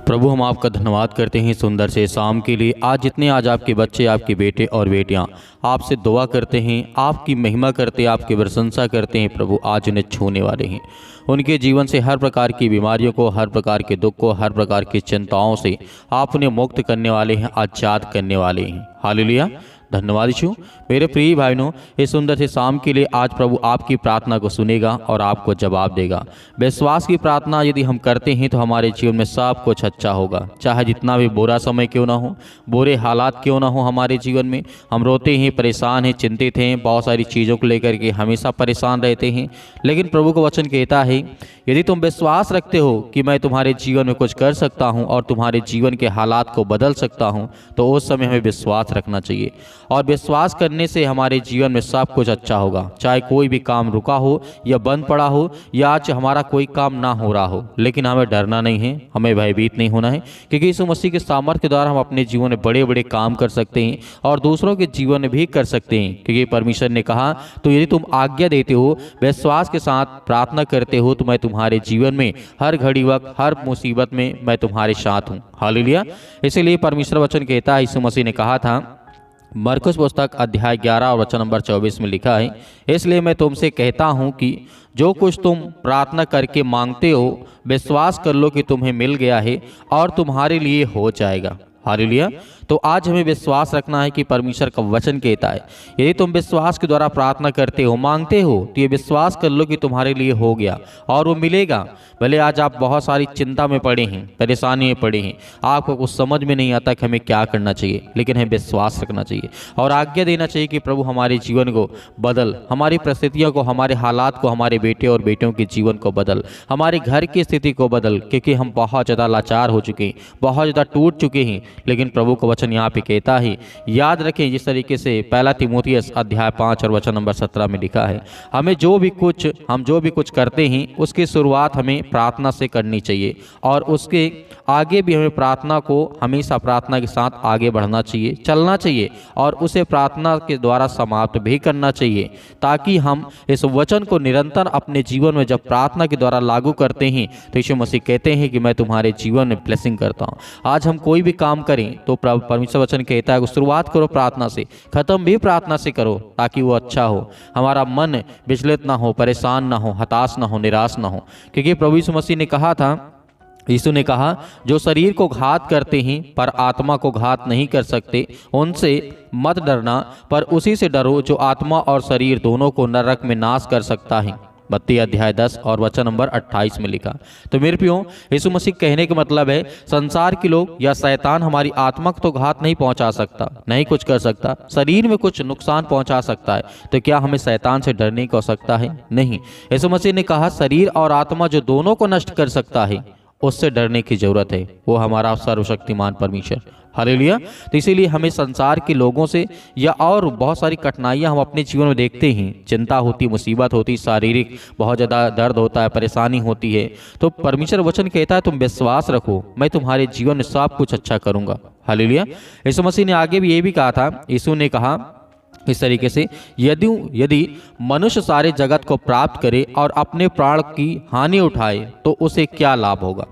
प्रभु, हम आपका धन्यवाद करते हैं सुंदर से शाम के लिए। आज आपके बच्चे, आपके बेटे और बेटियां आपसे दुआ करते हैं, आपकी महिमा करते हैं, आपकी प्रशंसा करते हैं। प्रभु, आज उन्हें छूने वाले हैं। उनके जीवन से हर प्रकार की बीमारियों को, हर प्रकार के दुख को, हर प्रकार की चिंताओं से आप उन्हें मुक्त करने वाले हैं, आजाद करने वाले हैं। हालेलुया। धन्यवाद यीशु। मेरे प्रिय भाइयों, इस सुंदर से शाम के लिए आज प्रभु आपकी प्रार्थना को सुनेगा और आपको जवाब देगा। विश्वास की प्रार्थना यदि हम करते हैं तो हमारे जीवन में सब कुछ अच्छा होगा। चाहे जितना भी बुरा समय क्यों ना हो, बुरे हालात क्यों ना हो हमारे जीवन में, हम रोते हैं, परेशान हैं, चिंतित हैं, बहुत सारी चीज़ों को लेकर के हमेशा परेशान रहते हैं। लेकिन प्रभु का वचन कहता है, यदि तुम विश्वास रखते हो कि मैं तुम्हारे जीवन में कुछ कर सकता हूँ और तुम्हारे जीवन के हालात को बदल सकता हूँ, तो उस समय हमें विश्वास रखना चाहिए। और विश्वास करने से हमारे जीवन में सब कुछ अच्छा होगा। चाहे कोई भी काम रुका हो या बंद पड़ा हो या आज हमारा कोई काम ना हो रहा हो, लेकिन हमें डरना नहीं है, हमें भयभीत नहीं होना है, क्योंकि यीशु मसीह के सामर्थ्य के द्वारा हम अपने जीवन में बड़े बड़े काम कर सकते हैं और दूसरों के जीवन में भी कर सकते हैं। क्योंकि परमेश्वर ने कहा, तो यदि तुम आज्ञा देते हो, विश्वास के साथ प्रार्थना करते हो, तो मैं तुम्हारे जीवन में हर घड़ी वक्त, हर मुसीबत में मैं तुम्हारे साथ हूँ। हालेलुया। इसीलिए परमेश्वर वचन कहता है, यीशु मसीह ने कहा था, मरकुस पुस्तक अध्याय 11 और वचन नंबर 24 में लिखा है, इसलिए मैं तुमसे कहता हूँ कि जो कुछ तुम प्रार्थना करके मांगते हो, विश्वास कर लो कि तुम्हें मिल गया है और तुम्हारे लिए हो जाएगा। हालेलुया। तो आज हमें विश्वास रखना है कि परमेश्वर का वचन कहता है, यदि तुम विश्वास के द्वारा प्रार्थना करते हो, मांगते हो, तो ये विश्वास कर लो कि तुम्हारे लिए हो गया और वो मिलेगा। भले आज आप बहुत सारी चिंता में पड़े हैं, परेशानी में पड़े हैं, आपको कुछ समझ में नहीं आता कि हमें क्या करना चाहिए, लेकिन हमें विश्वास रखना चाहिए और आज्ञा देना चाहिए कि प्रभु हमारे जीवन को बदल, हमारी परिस्थितियों को, हमारे हालात को, हमारे बेटे और बेटियों के जीवन को बदल, हमारे घर की स्थिति को बदल, क्योंकि हम बहुत ज़्यादा लाचार हो चुके हैं, बहुत ज़्यादा टूट चुके हैं। लेकिन प्रभु का वचन यहाँ पे कहता है, याद रखें जिस तरीके से पहला तीमुथियुस अध्याय 5 और वचन नंबर 17 में लिखा है, हम जो भी कुछ करते हैं उसकी शुरुआत हमें प्रार्थना से करनी चाहिए और उसके आगे भी हमें प्रार्थना को हमेशा प्रार्थना के साथ आगे बढ़ना चाहिए, चलना चाहिए और उसे प्रार्थना के द्वारा समाप्त भी करना चाहिए, ताकि हम इस वचन को निरंतर अपने जीवन में जब प्रार्थना के द्वारा लागू करते हैं तो यीशु मसीह कहते हैं कि मैं तुम्हारे जीवन में ब्लेसिंग करता हूँ। आज हम कोई भी काम करें तो परमेश्वर वचन कहता है, शुरुआत करो प्रार्थना से, खत्म भी प्रार्थना से करो, ताकि वो अच्छा हो, हमारा मन विचलित ना हो, परेशान ना हो, हताश ना हो, निराश ना हो। क्योंकि प्रभु यीशु मसीह ने कहा था, यीशु ने कहा, जो शरीर को घात करते हैं पर आत्मा को घात नहीं कर सकते, उनसे मत डरना, पर उसी से डरो जो आत्मा और शरीर दोनों को नरक में नाश कर सकता है। मत्ती अध्याय 10 और वचन नंबर 28 में लिखा। तो मेरे प्रियो, यीशु मसीह कहने का मतलब है, संसार के लोग या शैतान हमारी आत्मा को तो घात नहीं पहुंचा सकता, नहीं कुछ कर सकता, शरीर में कुछ नुकसान पहुंचा सकता है, तो क्या हमें शैतान से डरने की आवश्यकता है? नहीं। यीशु मसीह ने कहा, शरीर और आत्मा जो दोनों को नष्ट कर सकता है, उससे डरने की जरूरत है, वो हमारा सर्वशक्तिमान परमेश्वर। हालेलुया। तो इसीलिए हमें संसार के लोगों से या और बहुत सारी कठिनाइयां हम अपने जीवन में देखते हैं, चिंता होती, मुसीबत होती, शारीरिक बहुत ज़्यादा दर्द होता है, परेशानी होती है, तो परमेश्वर वचन कहता है, तुम विश्वास रखो, मैं तुम्हारे जीवन में सब कुछ अच्छा करूँगा। हालेलुया। यीशु मसीह ने आगे भी ये भी कहा था, यीशु ने कहा इस तरीके से, यदि मनुष्य सारे जगत को प्राप्त करे और अपने प्राण की हानि उठाए तो उसे क्या लाभ होगा?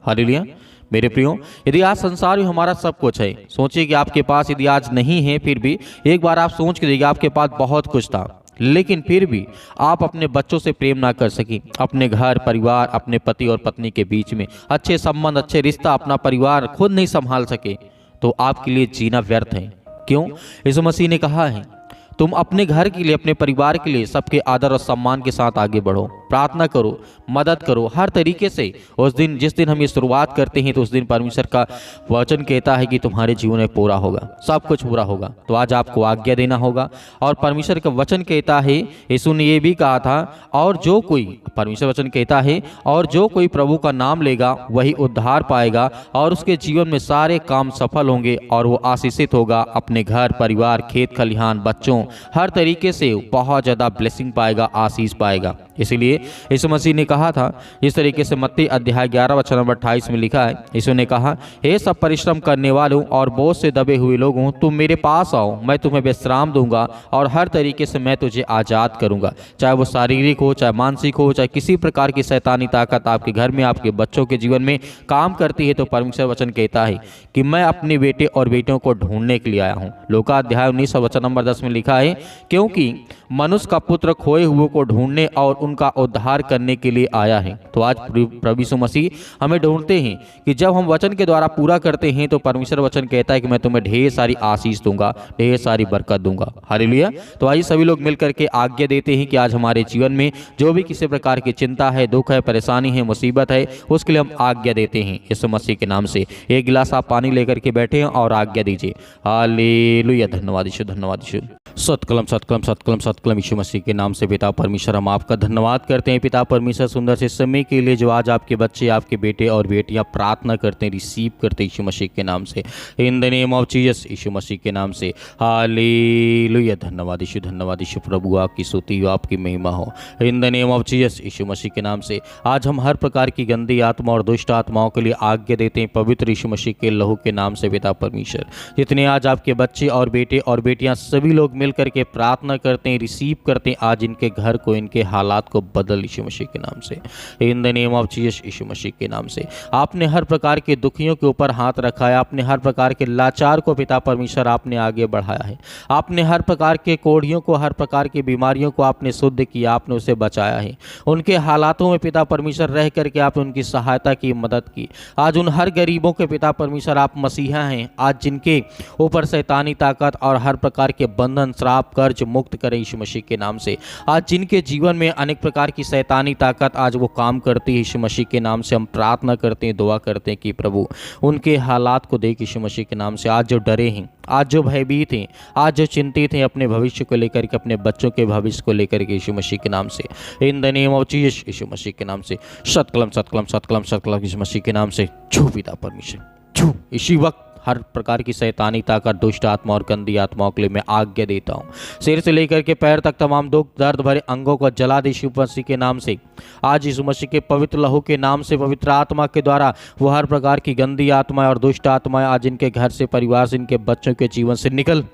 हालेलुया। मेरे प्रियो, यदि आज संसार में हमारा सब कुछ है, सोचिए कि आपके पास यदि आज नहीं है, फिर भी एक बार आप सोच के देखिए, आपके पास बहुत कुछ था, लेकिन फिर भी आप अपने बच्चों से प्रेम ना कर सकी, अपने घर परिवार, अपने पति और पत्नी के बीच में अच्छे संबंध, अच्छे रिश्ता, अपना परिवार खुद नहीं संभाल सके, तो आपके लिए जीना व्यर्थ है। क्यों? यीशु मसीह ने कहा है, तुम अपने घर के लिए, अपने परिवार के लिए सबके आदर और सम्मान के साथ आगे बढ़ो, प्रार्थना करो, मदद करो हर तरीके से। उस दिन, जिस दिन हम ये शुरुआत करते हैं, तो उस दिन परमेश्वर का वचन कहता है कि तुम्हारे जीवन में पूरा होगा, सब कुछ पूरा होगा। तो आज आपको आज्ञा देना होगा और परमेश्वर का वचन कहता है, यीशु ने ये भी कहा था, और जो कोई, परमेश्वर वचन कहता है, और जो कोई प्रभु का नाम लेगा वही उद्धार पाएगा और उसके जीवन में सारे काम सफल होंगे और वो आशीषित होगा, अपने घर परिवार, खेत खलिहान, बच्चों, हर तरीके से बहुत ज़्यादा ब्लेसिंग पाएगा, आशीष पाएगा। इसीलिए यीशु मसीह ने कहा था, इस तरीके से मत्ती अध्याय 11 वचन नंबर 28 में लिखा है, यीशु ने कहा, हे सब परिश्रम करने वालों और बोझ से दबे हुए लोगों, तुम मेरे पास आओ, मैं तुम्हें विश्राम दूंगा और हर तरीके से मैं तुझे आज़ाद करूंगा। चाहे वो शारीरिक हो, चाहे मानसिक हो, चाहे किसी प्रकार की शैतानी ताकत आपके घर में, आपके बच्चों के जीवन में काम करती है, तो परमेश्वर वचन कहता है कि मैं अपने बेटे और बेटियों को ढूंढने के लिए आया हूँ। लूका अध्याय 19 वचन नंबर 10 में लिखा है, क्योंकि मनुष्य का पुत्र खोए हुए को ढूंढने और उनका उद्धार करने के लिए आया है। तो आज प्रभु यीशु मसीह हमें ढूंढते हैं कि जब हम वचन के द्वारा पूरा करते हैं तो परमेश्वर वचन कहता है कि मैं तुम्हें ढेर सारी आशीष दूंगा, ढेर सारी बरकत दूंगा। हालेलुया। तो आइए सभी लोग मिलकर के आज्ञा देते हैं कि आज हमारे जीवन में जो भी किसी प्रकार की चिंता है, दुख है, परेशानी है, मुसीबत है, उसके लिए हम आज्ञा देते हैं यीशु मसीह के नाम से। एक गिलास आप पानी लेकर के बैठे हैं और आज्ञा दीजिए। हालेलुया। धन्यवाद यीशु, धन्यवाद यीशु। सतकलम सतकलम सतकलम सतकलम यीशु मसीह के नाम से पिता परमेश्वर, हम आपका धन्यवाद करते हैं पिता परमेश्वर सुंदर से समय के लिए जो आज आपके बच्चे, आपके बेटे और बेटियां प्रार्थना करते हैं, रिसीव करते हैं यीशु मसीह के नाम से, in the name of Jesus, Yeshu Masih के नाम से। हालेलुया। धन्यवाद यीशु, धन्यवाद यीशु। प्रभु आपकी स्तुति हो, आपकी महिमा हो, in the name of Jesus, Yeshu Masih के नाम से। आज हम हर प्रकार की गंदी आत्मा और दुष्ट आत्माओं के लिए आज्ञा देते हैं पवित्र यीशु मसीह के लहू के नाम से पिता परमेश्वर। जितने आज आपके बच्चे और बेटे और बेटियां सभी लोग मिल करके प्रार्थना करते हैं, रिसीव करते हैं, आज इनके घर को, इनके हालात को बदल यीशु मसीह के नाम से, in the name of Jesus, Yeshu Masih के नाम से। आपने हर प्रकार के दुखियों के ऊपर हाथ रखा है, आपने हर प्रकार के लाचार को पिता परमेश्वर आपने आगे बढ़ाया है, आपने हर प्रकार के कोढ़ियों को, हर प्रकार की बीमारियों को आपने शुद्ध किया, आपने उसे बचाया है। उनके हालातों में पिता परमेश्वर रह करके आपने उनकी सहायता की, मदद की। आज उन हर गरीबों के पिता परमेश्वर आप मसीहा हैं, आज जिनके ऊपर शैतानी ताकत और हर प्रकार के बंधन, श्राप, कर्ज मुक्त करें यीशु मसीह के नाम से। आज जिनके जीवन में अनेक प्रकार की शैतानी ताकत आज वो काम करती है यीशु मसीह के नाम से हम प्रार्थना करते हैं, दुआ करते हैं कि प्रभु उनके हालात को देख यीशु मसीह के नाम से। आज जो डरे हैं, आज जो भयभीत हैं, आज जो चिंतित हैं अपने भविष्य को लेकर के, अपने बच्चों के भविष्य को लेकर के यीशु मसीह के नाम से, in the name of Jesus, Yeshu Masih के नाम से। सतकलम सतकलम सतकलम सतकलम यीशु मसीह के नाम से। छू पिता परमेश्वर, छू। इसी वक्त हर प्रकार की शैतानी ताकत, दुष्ट आत्मा और गंदी आत्माओं के लिए मैं आज्ञा देता हूँ। सिर से लेकर के पैर तक तमाम दुख दर्द भरे अंगों को जला दे यीशु मसीह के नाम से। आज यीशु मसीह के पवित्र लहू के नाम से, पवित्र आत्मा के द्वारा वो हर प्रकार की गंदी आत्माएं और दुष्ट आत्माएं आज इनके घर से, परिवार से, इनके बच्चों के जीवन से निकल।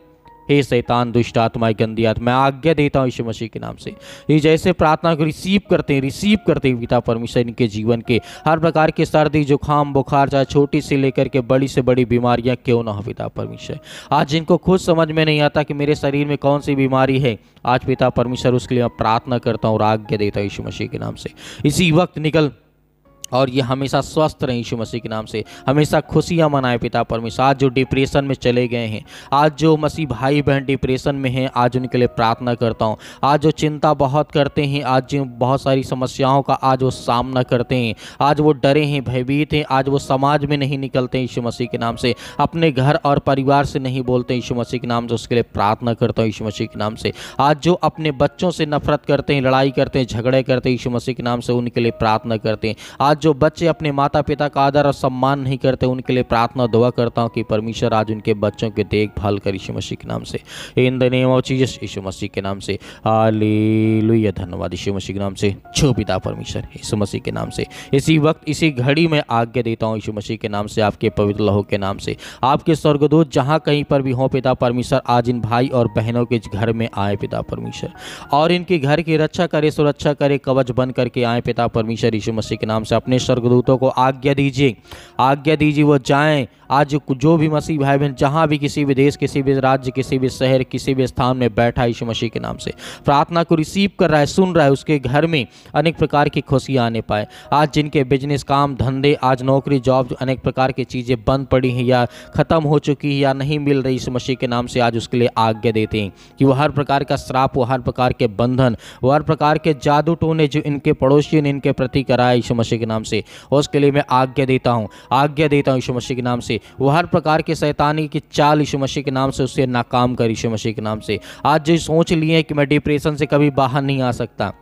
हे शैतान, दुष्ट आत्माएं, गंदी आत्मा, मैं आज्ञा देता हूँ यीशु मसीह के नाम से। ये जैसे प्रार्थना को रिसीव करते हैं पिता परमेश्वर, इनके जीवन के हर प्रकार के सर्दी, जुकाम, बुखार, चाहे छोटी से लेकर के बड़ी से बड़ी बीमारियां क्यों ना हो पिता परमेश्वर, आज जिनको खुद समझ में नहीं आता कि मेरे शरीर में कौन सी बीमारी है, आज पिता परमेश्वर उसके लिए मैं प्रार्थना करता हूँ और आज्ञा देता हूँ यीशु मसीह के नाम से। इसी वक्त निकल और ये हमेशा स्वस्थ रहें यीशु मसीह के नाम से, हमेशा खुशियाँ मनाए पिता परमेश्वर। आज जो डिप्रेशन में चले गए हैं, आज जो मसीह भाई बहन डिप्रेशन में हैं, आज उनके लिए प्रार्थना करता हूँ। आज जो चिंता बहुत करते हैं, आज जो बहुत सारी समस्याओं का आज वो सामना करते हैं, आज वो डरे हैं, भयभीत हैं, आज वो समाज में नहीं निकलते हैं यीशु मसीह के नाम से, अपने घर और परिवार से नहीं बोलते यीशु मसीह के नाम से, उसके लिए प्रार्थना करता हूँ यीशु मसीह के नाम से। आज जो अपने बच्चों से नफरत करते हैं, लड़ाई करते हैं, झगड़े करते हैं यीशु मसीह के नाम से, उनके लिए प्रार्थना करते हैं। आज जो बच्चे अपने माता पिता का आदर और सम्मान नहीं करते, उनके लिए प्रार्थना दुआ करता हूं कि परमेश्वर आज उनके बच्चों की देखभाल कर यीशु मसीह के नाम से, in the name of Jesus, Yeshu Masih के नाम से। हालेलुया। धन्यवाद यीशु मसीह के नाम से। छो पिता परमेश्वर यीशु मसीह के नाम से। इसी वक्त, इसी घड़ी में आज्ञा देता हूं यीशु मसीह के नाम से, आपके पवित्र लहू के नाम से। आपके स्वर्गदूत जहां कहीं पर भी हो पिता परमेश्वर, आज इन भाई और बहनों के घर में आए पिता परमेश्वर, और इनके घर की रक्षा करे, सुरक्षा करे, कवच बन करके आए पिता परमेश्वर यीशु मसीह के नाम से। अपने स्वर्गदूतों को आज्ञा दीजिए, आज्ञा दीजिए वो जाएं। आज जो भी मसीह भाई बहन जहां भी, किसी भी देश, किसी भी राज्य, किसी भी शहर, किसी भी स्थान में बैठा यीशु मसीह के नाम से प्रार्थना को रिसीव कर रहा है, सुन रहा है, उसके घर में अनेक प्रकार की खुशियां आने पाए। आज जिनके बिजनेस, काम धंधे, आज नौकरी, जॉब, अनेक प्रकार की चीज़ें बंद पड़ी हैं या ख़त्म हो चुकी है या नहीं मिल रही, यीशु मसीह के नाम से आज उसके लिए आज्ञा देते हैं कि वो हर प्रकार का श्राप, वो हर प्रकार के बंधन, वो हर प्रकार के जादू टोने जो इनके पड़ोसियों ने इनके प्रति कराया यीशु मसीह के नाम से, उसके लिए मैं आज्ञा देता हूँ, आज्ञा देता हूँ यीशु मसीह के नाम से। वो हर प्रकार के शैतानी की चाल यीशु मसीह के नाम से उससे नाकाम कर यीशु मसीह के नाम से। आज जो सोच लिए कि मैं डिप्रेशन से कभी बाहर नहीं आ सकता,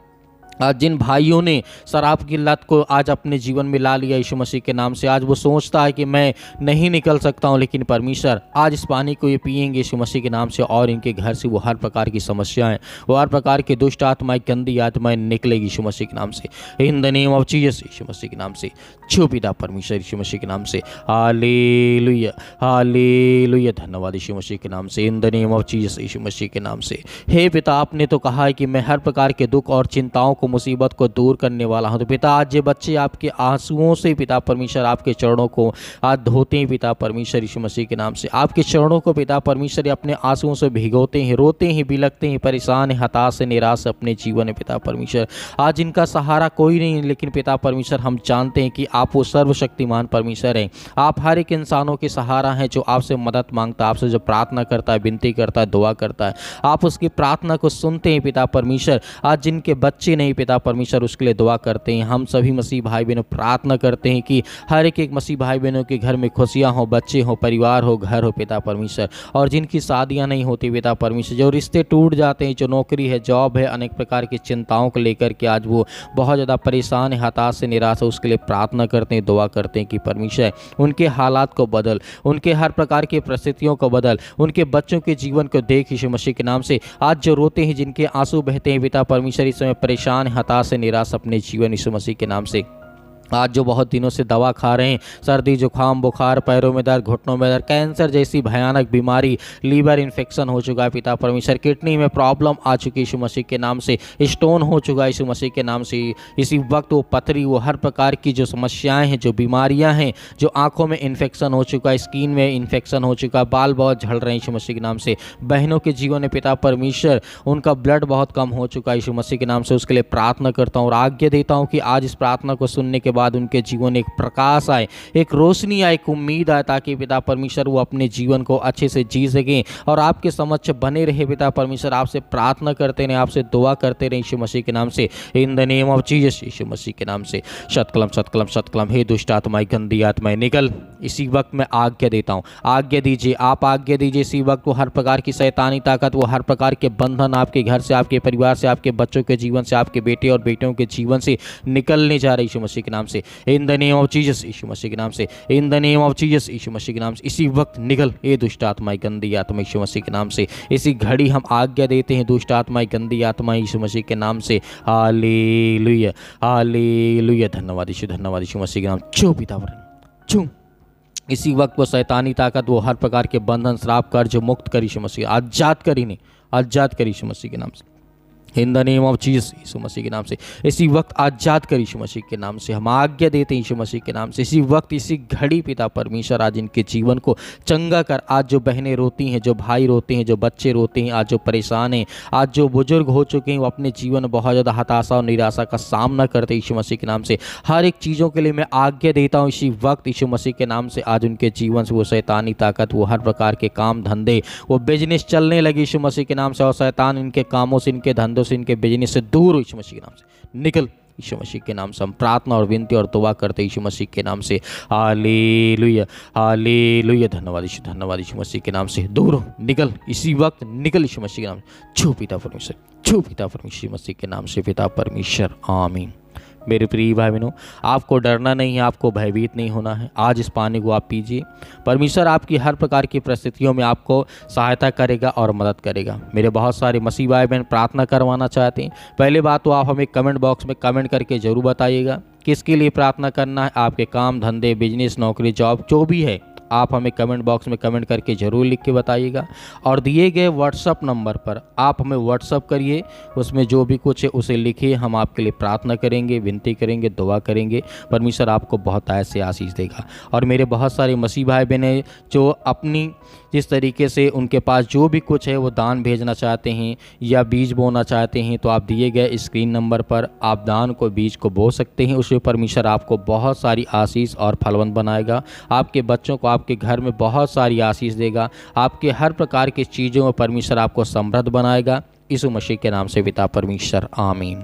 आज जिन भाइयों ने शराब की लत को आज अपने जीवन में ला लिया यीशु मसीह के नाम से, आज वो सोचता है कि मैं नहीं निकल सकता हूँ, लेकिन परमेश्वर आज इस पानी को ये पिएंगे यीशु मसीह के नाम से और इनके घर से वो हर प्रकार की समस्याएं, वो हर प्रकार की दुष्ट आत्माएं, गंदी आत्माएं निकलेगी यीशु मसीह के नाम से, in the name of Jesus Yeshu Masih के नाम से। छो पिता परमेश्वर यीशु मसीह के नाम से, हालेलुया हालेलुया, धन्यवाद यीशु मसीह के नाम से, in the name of Jesus Yeshu Masih के नाम से। हे पिता, आपने तो कहा है कि मैं हर प्रकार के दुख और चिंताओं को, मुसीबत को दूर करने वाला हूं। तो पिता, आज ये बच्चे आपके आंसुओं से पिता परमेश्वर आपके चरणों को आज धोते हैं पिता परमेश्वर यीशु मसीह के नाम से, आपके चरणों को पिता परमेश्वर अपने आंसुओं से भिगोते हैं, रोते हैं, बिलखते हैं, परेशान हैं, हताश से निराश अपने जीवन में पिता परमेश्वर। आज इनका सहारा कोई नहीं, लेकिन पिता परमेश्वर हम जानते हैं कि आप वो सर्वशक्तिमान परमेश्वर हैं। आप हर एक इंसानों के सहारा हैं जो आपसे मदद मांगता है, आपसे जो प्रार्थना करता है, विनती करता है, दुआ करता है, आप उसकी प्रार्थना को सुनते हैं पिता परमेश्वर। आज जिनके बच्चे नहीं पिता परमेश्वर, उसके लिए दुआ करते हैं। हम सभी मसीह भाई बहनों प्रार्थना करते हैं कि हर एक मसीह भाई बहनों के घर में खुशियां हो, बच्चे हो, परिवार हो, घर हो पिता परमेश्वर। और जिनकी शादियां नहीं होती पिता परमेश्वर, जो रिश्ते टूट जाते हैं, जो नौकरी है, जॉब है, अनेक प्रकार की चिंताओं को लेकर के आज वो बहुत ज़्यादा परेशान है, हताश से निराश है, उसके लिए प्रार्थना करते हैं, दुआ करते हैं कि परमेश्वर उनके हालात को बदल, उनके हर प्रकार की परिस्थितियों को बदल, उनके बच्चों के जीवन को देख यीशु मसीह के नाम से। आज जो रोते हैं, जिनके आंसू बहते हैं पिता परमेश्वर, इस समय परेशान, हताश से निराश अपने जीवन यीशु मसीह के नाम से। आज जो बहुत दिनों से दवा खा रहे हैं, सर्दी जुकाम बुखार, पैरों में दर्द, घुटनों में दर्द, कैंसर जैसी भयानक बीमारी, लीवर इन्फेक्शन हो चुका है पिता परमेश्वर, किडनी में प्रॉब्लम आ चुकी यीशु मसीह के नाम से, स्टोन हो चुका है यीशु मसीह के नाम से। इसी वक्त वो पथरी, वो हर प्रकार की जो समस्याएं हैं, जो बीमारियां हैं, जो आंखों में इन्फेक्शन हो चुका है, स्किन में इन्फेक्शन हो चुका है, बाल बहुत झड़ रहे हैं यीशु मसीह के नाम से। बहनों के जीवन में पिता परमेश्वर उनका ब्लड बहुत कम हो चुका है यीशु मसीह के नाम से, उसके लिए प्रार्थना करता हूँ और आज्ञा देता हूँ कि आज इस प्रार्थना को सुनने के बाद उनके जीवन एक प्रकाश आए, एक रोशनी आए, एक उम्मीद आए, ताकि पिता परमेश्वर वो अपने जीवन को अच्छे से जी सकें और आपके समक्ष बने रहे पिता परमेश्वर। आपसे प्रार्थना करते रहे, आपसे दुआ करते रहे यीशु मसीह के नाम से, in the name of Jesus Yeshu Masih के नाम से। शतकलम शतकलम शतकलम, हे दुष्ट आत्माएं, गंदी आत्माएं निकल। इसी वक्त मैं आज्ञा देता हूँ, आज्ञा दीजिए, आप आज्ञा दीजिए। इसी वक्त वो हर प्रकार की शैतानी ताकत, वो हर प्रकार के बंधन आपके घर से, आपके परिवार से, आपके बच्चों के जीवन से, आपके बेटे और बेटियों के जीवन से निकलने जा रहे यीशु मसीह के नाम से, in the name of Jesus Yeshu Masih के नाम से, in the name of Jesus Yeshu Masih के नाम से। इसी वक्त निकल ये दुष्ट आत्माएं, गंदी आत्मा यीशु मसीह के नाम से। इसी घड़ी हम आज्ञा देते हैं दुष्ट आत्माएं, गंदी आत्माएं यीशु मसीह के नाम से। हालेलुया हालेलुया, धन्यवाद यीशु मसीह के नाम। छू पिता छू। इसी वक्त वो शैतानी ताकत, वो हर प्रकार के बंधन, श्राप, कर्ज मुक्त कर यीशु मसीह, आजाद कर इन्हें, आजाद कर यीशु मसीह के नाम से, in the name of Jesus Yeshu Masih के नाम से। इसी वक्त आजाद कर यीशु मसीह के नाम से, हम आज्ञा देते हैं यीशु मसीह के नाम से। इसी वक्त, इसी घड़ी पिता परमेश्वर आज इनके जीवन को चंगा कर। आज जो बहनें रोती हैं, जो भाई रोते हैं, जो बच्चे रोते हैं, आज जो परेशान हैं, आज जो बुजुर्ग हो चुके हैं, वो अपने जीवन में बहुत ज़्यादा हताशा और निराशा का सामना करते हैं यीशु मसीह के नाम से। हर एक चीज़ों के लिए मैं आज्ञा देता हूँ इसी वक्त यीशु मसीह के नाम से। आज उनके जीवन से वो शैतानी ताकत, वो हर प्रकार के काम धंधे, वो बिजनेस चलने लगे यीशु मसीह के नाम से, और शैतान इनके कामों से, इनके धंधों से, इनके बिजनेस से दूर यीशु मसीह के नाम से निकल। यीशु मसीह के नाम से हम प्रार्थना और विनती और दुआ करते यीशु मसीह के नाम से। हालेलुया हालेलुया, धन्यवाद यीशु मसीह के नाम से। दूर निकल, इसी वक्त निकल यीशु मसीह के नाम से। छू पिता परमेश्वर, छू पिता परमेश्वर मसीह के नाम से, पिता परमेश्वर, आमीन। मेरे प्रिय भाई बहनों, आपको डरना नहीं है, आपको भयभीत नहीं होना है। आज इस पानी को आप पीजिए, परमेश्वर आपकी हर प्रकार की परिस्थितियों में आपको सहायता करेगा और मदद करेगा। मेरे बहुत सारे मसीह भाई बहन प्रार्थना करवाना चाहते हैं। पहले बात तो आप हमें कमेंट बॉक्स में कमेंट करके ज़रूर बताइएगा किसके लिए प्रार्थना करना है। आपके काम धंधे, बिजनेस, नौकरी, जॉब जो भी है, आप हमें कमेंट बॉक्स में कमेंट करके ज़रूर लिख के बताइएगा। और दिए गए व्हाट्सअप नंबर पर आप हमें व्हाट्सअप करिए, उसमें जो भी कुछ है उसे लिखिए। हम आपके लिए प्रार्थना करेंगे, विनती करेंगे, दुआ करेंगे। परमेश्वर आपको बहुत ऐसे आशीष देगा। और मेरे बहुत सारे मसीह भाई बहन हैं जो अपनी जिस तरीके से उनके पास जो भी कुछ है वो दान भेजना चाहते हैं या बीज बोना चाहते हैं, तो आप दिए गए स्क्रीन नंबर पर आप दान को, बीज को बो सकते हैं। उसमें परमेश्वर आपको बहुत सारी आशीष और फलवंत बनाएगा। आपके बच्चों को, आपके घर में बहुत सारी आशीष देगा। आपके हर प्रकार की चीज़ों में परमेश्वर आपको समृद्ध बनाएगा। यीशु मसीह के नाम से पिता परमेश्वर, आमीन।